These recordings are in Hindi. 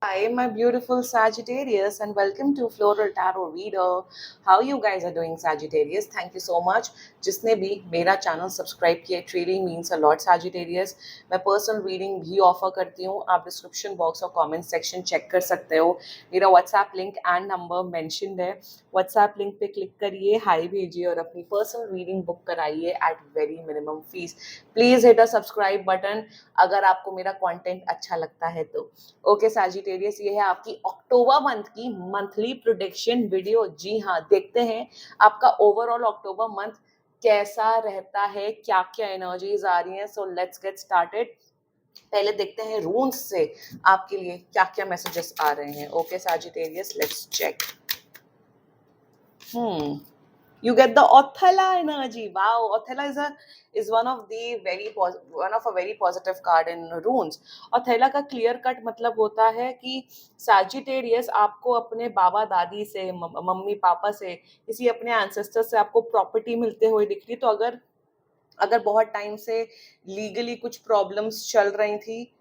Hi, my beautiful Sagittarius, and welcome to Floral Tarot Reader. How you guys are doing, Sagittarius? Thank you so much. जिसने भी मेरा चैनल सब्सक्राइब किया, trading means a lot Sagittarius. मैं पर्सनल रीडिंग भी ऑफर करती हूँ. आप डिस्क्रिप्शन बॉक्स और कमेंट सेक्शन चेक कर सकते हो. मेरा WhatsApp link and number mentioned है. व्हाट्सएप लिंक पे क्लिक करिए, हाई भेजिए और अपनी पर्सनल रीडिंग बुक कराइए at very minimum fees. Please hit a subscribe button अगर आपको मेरा कंटेंट अच्छा लगता है तो. ओके सैजिटेरियस, ये है आपकी अक्टूबर मंथ की मंथली प्रेडिक्शन वीडियो. जी हाँ, देखते हैं आपका ओवरऑल अक्टूबर मंथ कैसा रहता है, क्या क्या एनर्जीज आ रही हैं. So let's get started. पहले देखते हैं रून्स से आपके लिए क्या क्या मैसेजेस आ रहे हैं. Okay Sagittarius, let's check. You get the Othala energy. Wow, Othala is one of a very positive card in runes. Othala का clear cut मतलब होता है कि Sagittarius आपको अपने बाबा दादी से, मम्मी पापा से, किसी अपने ancestors से आपको प्रॉपर्टी मिलते हुए दिख रही. तो अगर बहुत टाइम से लीगली कुछ प्रॉब्लम्स चल रही थी,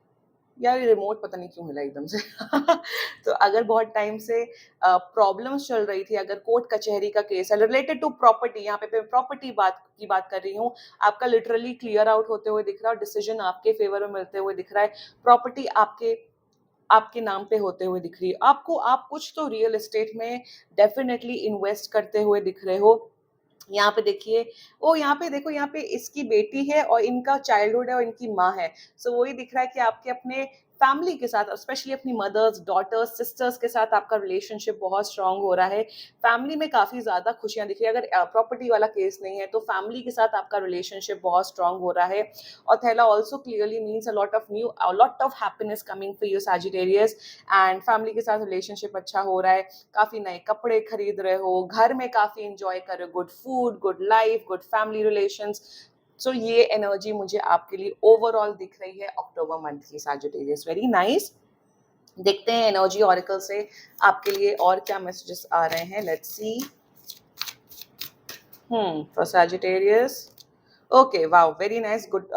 यार रिमोट पता नहीं क्यों मिला एकदम से. तो अगर बहुत टाइम से प्रॉब्लम्स चल रही थी, अगर कोर्ट कचहरी का केस है रिलेटेड टू प्रॉपर्टी, यहाँ पे प्रॉपर्टी बात कर रही हूँ, आपका लिटरली क्लियर आउट होते हुए दिख रहा है और डिसीजन आपके फेवर में मिलते हुए दिख रहा है. प्रॉपर्टी आपके आपके नाम पे होते हुए दिख रही है आपको. आप कुछ तो रियल एस्टेट में डेफिनेटली इन्वेस्ट करते हुए दिख रहे हो. यहाँ पे देखिए, ओ यहाँ पे देखो, यहाँ पे इसकी बेटी है और इनका चाइल्डहुड है और इनकी माँ है. सो वही दिख रहा है कि आपके अपने फैमिली के साथ, स्पेशली अपनी मदर्स, डॉटर्स, सिस्टर्स के साथ आपका रिलेशनशिप बहुत स्ट्रांग हो रहा है. फैमिली में काफी ज्यादा खुशियां दिख रही है. अगर प्रॉपर्टी वाला केस नहीं है तो फैमिली के साथ आपका रिलेशनशिप बहुत स्ट्रांग हो रहा है. और थैला also clearly means a lot of happiness coming for you Sagittarius. And family के साथ रिलेशनशिप अच्छा हो रहा है. काफी नए कपड़े खरीद रहे हो, घर में काफी इंजॉय कर रहे हो, good food, good life, good family relations. So ये एनर्जी मुझे आपके लिए ओवरऑल दिख रही है अक्टूबर मंथ की सैजिटेरियस. Very nice. देखते हैं एनर्जी ऑरिकल से आपके लिए और क्या मैसेजेस आ रहे हैं. Let's see. For Sagittarius. Okay, wow, very nice, good.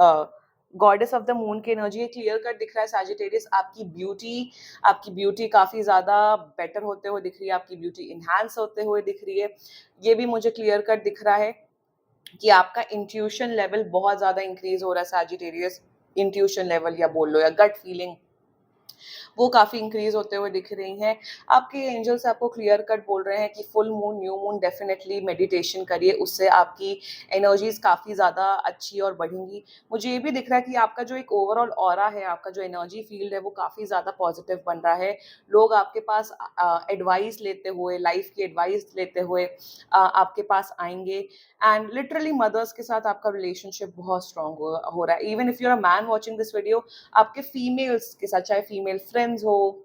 Goddess of the moon की एनर्जी क्लियर कट दिख रहा है सैजिटेरियस. आपकी ब्यूटी काफी ज्यादा बेटर होते हुए दिख रही है. आपकी ब्यूटी इनहांस होते हुए दिख रही है. ये भी मुझे क्लियर कट दिख रहा है कि आपका इंट्यूशन लेवल बहुत ज्यादा इंक्रीज हो रहा है सैजिटेरियस. इंट्यूशन लेवल या बोल लो या गट फीलिंग, वो काफी इंक्रीज होते हुए दिख रही हैं. आपके एंजल्स आपको क्लियर कट बोल रहे हैं कि full moon, new moon, definitely meditation करिए, उससे आपकी एनर्जीज काफी ज्यादा अच्छी और बढ़ेंगी. मुझे ये भी दिख रहा है कि आपका जो एक ओवरऑल ऑरा है, आपका जो एनर्जी फील्ड है, वो काफी ज्यादा पॉजिटिव बन रहा है. लोग आपके पास एडवाइस लेते हुए, लाइफ की एडवाइस लेते हुए आपके पास आएंगे. एंड लिटरली मदर्स के साथ आपका रिलेशनशिप बहुत स्ट्रांग हो रहा है. Even if you are a man watching this video, आपके फीमेल्स के साथ, चाहे फीमेल फ्रेंड्स हो,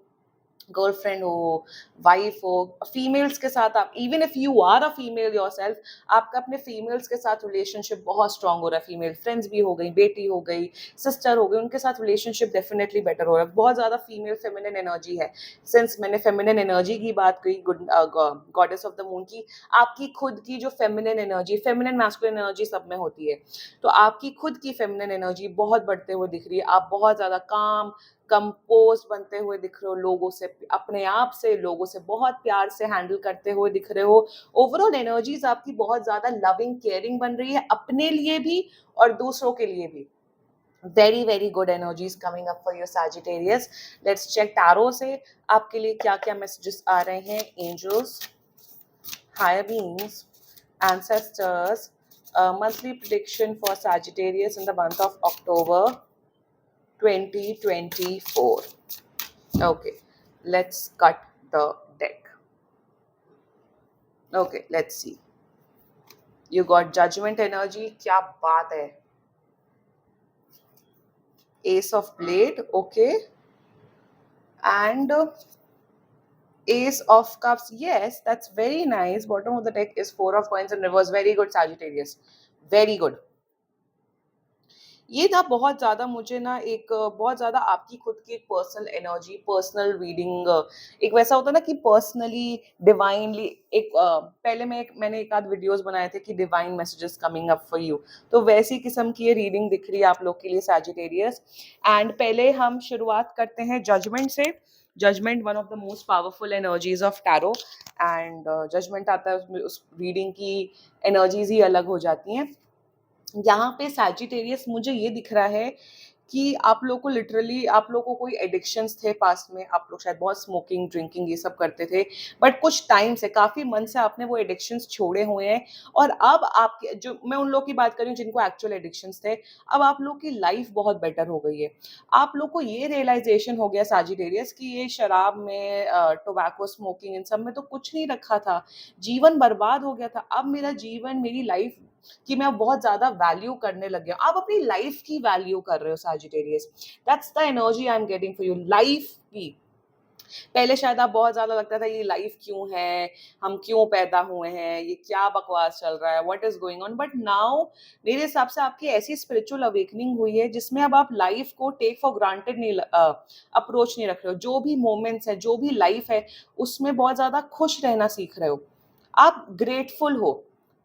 गर्लफ्रेंड हो, वाइफ हो, फीमेल्स के साथ आप, even if you are a female yourself, आपका अपने फीमेल्स के साथ रिलेशनशिप बहुत स्ट्रांग हो रहा है. फीमेल फ्रेंड्स भी हो गई, बेटी हो गई, सिस्टर हो गई, उनके साथ रिलेशनशिप डेफिनेटली बेटर हो रहा है. बहुत ज्यादा फीमेल फेमिनिन एनर्जी है. सिंस मैंने फेमिनिन एनर्जी की बात कही, गॉडेस ऑफ द मून की, आपकी खुद की जो feminine energy, feminine masculine energy सब में होती है, तो आपकी खुद की फेमिनिन एनर्जी बहुत बढ़ते हुए दिख रही है. आप बहुत ज्यादा काम, कंपोज बनते हुए दिख रहे हो. लोगों से, अपने आप से, लोगों से बहुत प्यार से हैंडल करते हुए दिख रहे हो. ओवरऑल एनर्जीज आपकी बहुत ज्यादा लविंग, केयरिंग बन रही है, अपने लिए भी और दूसरों के लिए भी. Very very good energies coming up for your Sagittarius. Let's check tarot से आपके लिए क्या क्या मैसेजेस आ रहे हैं. Angels, higher beings, ancestors, monthly prediction for Sagittarius in the month of October 2024. Okay, let's cut the deck. Okay, let's see. You got judgment energy. क्या बात है. Ace of blade. Okay, and Ace of cups. Yes, that's very nice. Bottom of the deck is Four of coins in reverse. Very good, Sagittarius. Very good. ये ना बहुत ज़्यादा मुझे ना एक बहुत ज़्यादा आपकी खुद की एक पर्सनल एनर्जी, पर्सनल रीडिंग, एक वैसा होता है ना कि पर्सनली, डिवाइनली, एक पहले मैंने एक आध वीडियोस बनाए थे कि divine messages coming up for you, तो वैसी किस्म की ये रीडिंग दिख रही है आप लोग के लिए सैजिटेरियस. एंड पहले हम शुरुआत करते हैं जजमेंट से. Judgement one of the most powerful energies of tarot, and judgement आता है उसमें, उस रीडिंग की एनर्जीज ही अलग हो जाती हैं। यहाँ पे सैजिटेरियस मुझे ये दिख रहा है कि आप लोग को लिटरली, आप लोग को कोई एडिक्शंस थे पास्ट में, आप लोग शायद बहुत स्मोकिंग ड्रिंकिंग ये सब करते थे, बट कुछ टाइम से, काफी मंथ से आपने वो एडिक्शंस छोड़े हुए हैं, और अब आपके जो, मैं उन लोग की बात कर रही हूँ जिनको एक्चुअल एडिक्शंस थे, अब आप लोग की लाइफ बहुत बेटर हो गई है। आप लोग को ये रियलाइजेशन हो गया सैजिटेरियस कि ये शराब में, टोबैको स्मोकिंग, इन सब में तो कुछ नहीं रखा था, जीवन बर्बाद हो गया था, अब मेरा जीवन, मेरी लाइफ कि मैं बहुत ज्यादा वैल्यू करने लग गया। आप अपनी लाइफ की वैल्यू कर रहे हो Sagittarius, that's the energy I am getting for you, life की। पहले शायद आप बहुत ज्यादा लगता था ये लाइफ क्यों है, हम क्यों पैदा हुए हैं, ये क्या बकवास चल रहा है, what is going on, but now मेरे हिसाब से आपकी ऐसी स्पिरिचुअल अवेकनिंग हुई है जिसमें अब आप लाइफ को टेक फॉर ग्रांटेड नहीं, अप्रोच नहीं रख रहे हो। जो भी मोमेंट्स है, जो भी लाइफ है, उसमें बहुत ज्यादा खुश रहना सीख रहे हो, आप ग्रेटफुल हो।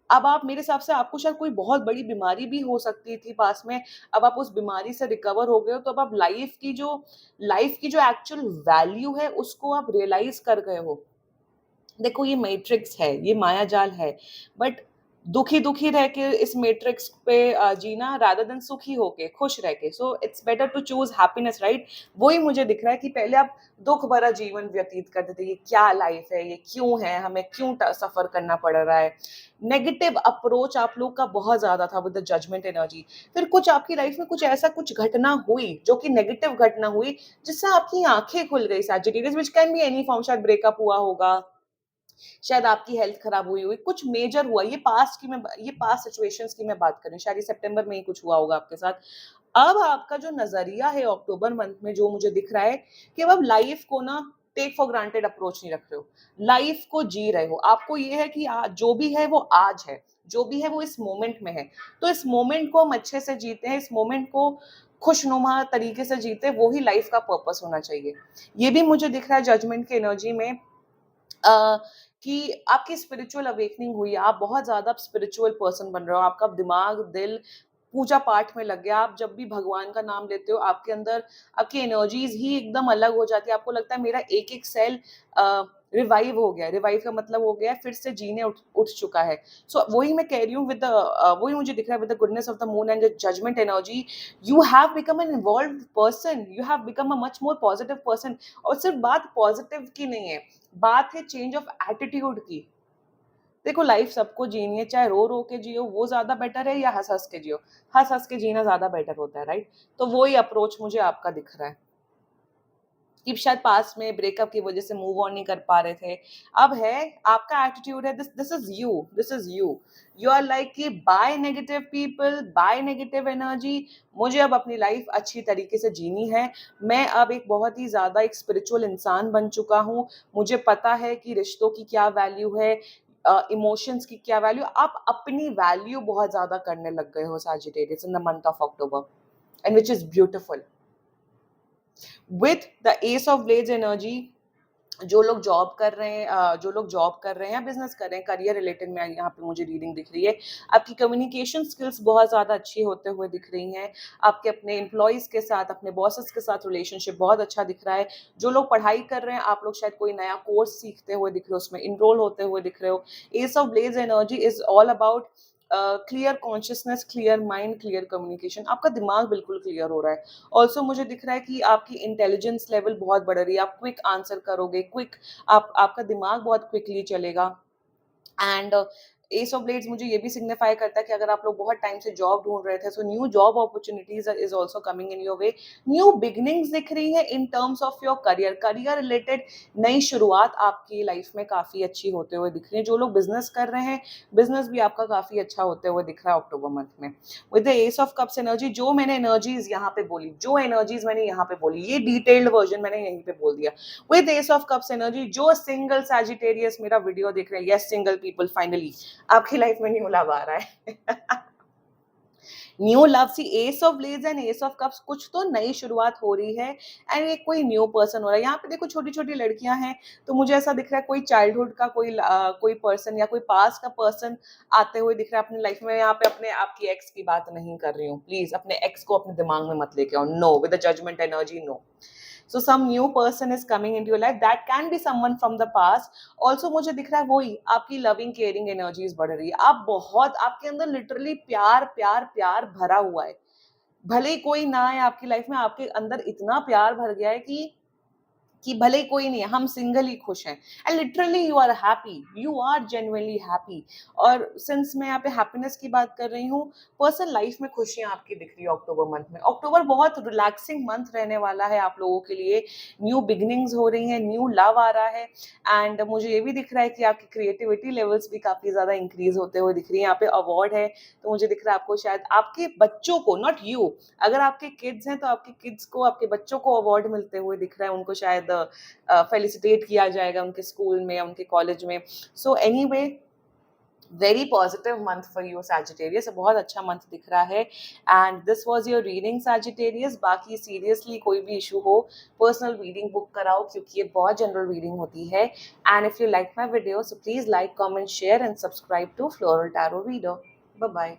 अब आप, मेरे हिसाब से आपको शायद कोई बहुत बड़ी बीमारी भी हो सकती थी पास में, अब आप उस बीमारी से रिकवर हो गए हो, तो अब आप लाइफ की जो एक्चुअल वैल्यू है उसको आप रियलाइज कर गए हो। देखो ये मैट्रिक्स है, ये माया जाल है, बट दुखी दुखी रह के इस मैट्रिक्स पे जीना रादर देन सुखी होके, खुश रह के, so it's better to choose happiness, right. वही मुझे दिख रहा है कि पहले आप दुख भरा जीवन व्यतीत करते थे, ये क्या लाइफ है, ये क्यों है, हमें क्यों सफर करना पड़ रहा है, नेगेटिव अप्रोच आप लोग का बहुत ज्यादा था विद द जजमेंट एनर्जी। फिर कुछ आपकी लाइफ में कुछ ऐसा, कुछ घटना हुई जो कि नेगेटिव घटना हुई, जिससे आपकी आंखें खुल गई Sagittarius, which can be any form, शायद ब्रेकअप हुआ होगा, शायद आपकी हेल्थ खराब हुई हुई, कुछ मेजर हुआ, ये पास्ट सिचुएशंस की मैं बात कर रही हूँ, शायद ये सितंबर में ही कुछ हुआ होगा आपके साथ। अब आपका जो नजरिया है अक्टूबर मंथ में, जो मुझे दिख रहा है कि अब लाइफ को ना टेक फॉर ग्रांटेड अप्रोच नहीं रख रहे हो, लाइफ को जी रहे हो। आपको ये है कि जो भी है वो आज है, जो भी है वो इस मोमेंट में है, तो इस मोमेंट को हम अच्छे से जीते हैं, इस मोमेंट को खुशनुमा तरीके से जीते, वो ही लाइफ का पर्पस होना चाहिए। ये भी मुझे दिख रहा है जजमेंट की एनर्जी में, कि आपकी स्पिरिचुअल अवेकनिंग हुई है, आप बहुत ज़्यादा स्पिरिचुअल पर्सन बन रहे हो, आपका दिमाग, दिल पूजा पाठ में लग गया। आप जब भी भगवान का नाम लेते हो, आपके अंदर आपकी एनर्जीज ही एकदम अलग हो जाती है, आपको लगता है मेरा एक-एक सेल रिवाइव हो गया है। रिवाइव का मतलब हो गया है फिर से जीने उठ उठ चुका है। सो वही मैं कह रही हूँ विद द वही मुझे दिख रहा है with the goodness of the moon and the judgement energy, you have become an evolved person, you have become a much more positive person. और सिर्फ बात पॉजिटिव की नहीं है, बात है चेंज ऑफ एटीट्यूड की। देखो लाइफ सबको जीनी है, चाहे रो रो के जियो वो ज्यादा बेटर है, या हंस हंस के जियो, हंस हंस के जीना ज्यादा बेटर होता है, राइट। तो वही अप्रोच मुझे आपका दिख रहा है कि शायद पास में ब्रेकअप की वजह से मूव ऑन नहीं कर पा रहे थे, अब है, आपका एटीट्यूड है, this this is you, this is you, you are like कि by negative people, by negative energy, मुझे अब अपनी लाइफ अच्छी तरीके से जीनी है। मैं अब एक बहुत ही ज्यादा एक स्पिरिचुअल इंसान बन चुका हूँ, मुझे पता है कि रिश्तों की क्या वैल्यू है, इमोशंस की क्या वैल्यू। आप अपनी वैल्यू बहुत ज्यादा करने लग गए हो Sagittarius in the month of October, and which is beautiful. With the S of blades energy, जो लोग जॉब कर रहे हैं, जो लोग जॉब कर रहे हैं या बिजनेस कर रहे हैं, करियर रिलेटेड में यहाँ पे मुझे रीडिंग दिख रही है, आपकी कम्युनिकेशन स्किल्स बहुत ज़्यादा अच्छी होते हुए दिख रही हैं, आपके अपने एम्प्लॉयज़ के साथ, अपने बॉसेस के साथ रिलेशनशिप बहुत अच्छा दिख रहा है। जो लोग पढ़ाई कर रहे हैं, आप लोग शायद कोई नया कोर्स सीखते हुए दिख रहे हो, उसमें इनरोल होते हुए दिख रहे हो। S of blades energy is all about clear consciousness, clear mind, clear communication, आपका दिमाग बिल्कुल क्लियर हो रहा है। ऑल्सो मुझे दिख रहा है कि आपकी इंटेलिजेंस लेवल बहुत बढ़ रही है, आप क्विक आंसर करोगे, क्विक, आपका दिमाग बहुत क्विकली चलेगा। एंड एस ऑफ ब्लेड्स मुझे ये भी सिग्निफाई करता है कि अगर आप लोग बहुत टाइम से जॉब ढूंढ रहे थे, so new job opportunities is also coming in your way, new beginnings दिख रही है in terms of your career, career related नई शुरुआत आपकी लाइफ में काफी अच्छी होते हुए दिख रही है। जो लोग बिजनेस कर रहे हैं, बिजनेस भी आपका काफी अच्छा होते हुए दिख रहा है अक्टूबर मंथ में। With the S of cups energy, जो मैंने एनर्जीज यहाँ पे बोली, जो एनर्जीज मैंने यहाँ पे बोली, ये डिटेल्ड वर्जन मैंने यहीं पे बोल दिया। With ace of cups energy, जो सिंगल सैजिटेरियस मेरा वीडियो देख रहे हैं, यस सिंगल पीपल, फाइनली आपकी लाइफ में न्यू लव आ रहा है। New love, see ace of blades and ace of cups, कुछ तो नई शुरुआत हो रही है, एंड एक कोई न्यू पर्सन हो रहा है। यहाँ पे देखो छोटी छोटी लड़कियां हैं, तो मुझे ऐसा दिख रहा है कोई चाइल्डहुड का कोई पर्सन या कोई पास का पर्सन आते हुए दिख रहा है अपनी लाइफ में। यहाँ पे अपने आपकी एक्स की बात नहीं कर रही हूँ, प्लीज अपने एक्स को अपने दिमाग में मत लेके आओ, no, with the judgement energy, no. So some new person is coming into your life, that can be someone from the past. Also मुझे दिख रहा है वही आपकी लविंग केयरिंग एनर्जीज बढ़ रही है, आप बहुत, आपके अंदर लिटरली प्यार प्यार प्यार भरा हुआ है। भले ही कोई ना आए आपकी लाइफ में, आपके अंदर इतना प्यार भर गया है कि भले ही कोई नहीं है, हम सिंगल ही खुश हैं, and literally you are happy, you are genuinely happy. और सिंस मैं यहाँ पे हैप्पीनेस की बात कर रही हूँ, पर्सनल लाइफ में खुशियां आपकी दिख रही है अक्टूबर मंथ में। अक्टूबर बहुत रिलैक्सिंग मंथ रहने वाला है आप लोगों के लिए, न्यू बिगिनिंग्स हो रही हैं, न्यू लव आ रहा है, एंड मुझे ये भी दिख रहा है कि आपकी क्रिएटिविटी लेवल्स भी काफी ज्यादा इंक्रीज होते हुए दिख रही है। यहाँ पे अवार्ड है, तो मुझे दिख रहा है आपको शायद आपके बच्चों को, नॉट यू, अगर आपके किड्स हैं तो आपके किड्स को, आपके बच्चों को अवार्ड मिलते हुए दिख रहा है, उनको शायद फेलिसिटेट किया जाएगा उनके स्कूल में या उनके कॉलेज में। So anyway, very positive month for you Sagittarius, बहुत अच्छा मंथ दिख रहा है। And this was your reading Sagittarius. बाकी सीरियसली कोई भी इशू हो, पर्सनल रीडिंग बुक कराओ, क्योंकि ये बहुत जनरल रीडिंग होती है। And if you like my video, so please like, comment, share and subscribe to floral tarot reader. Bye bye.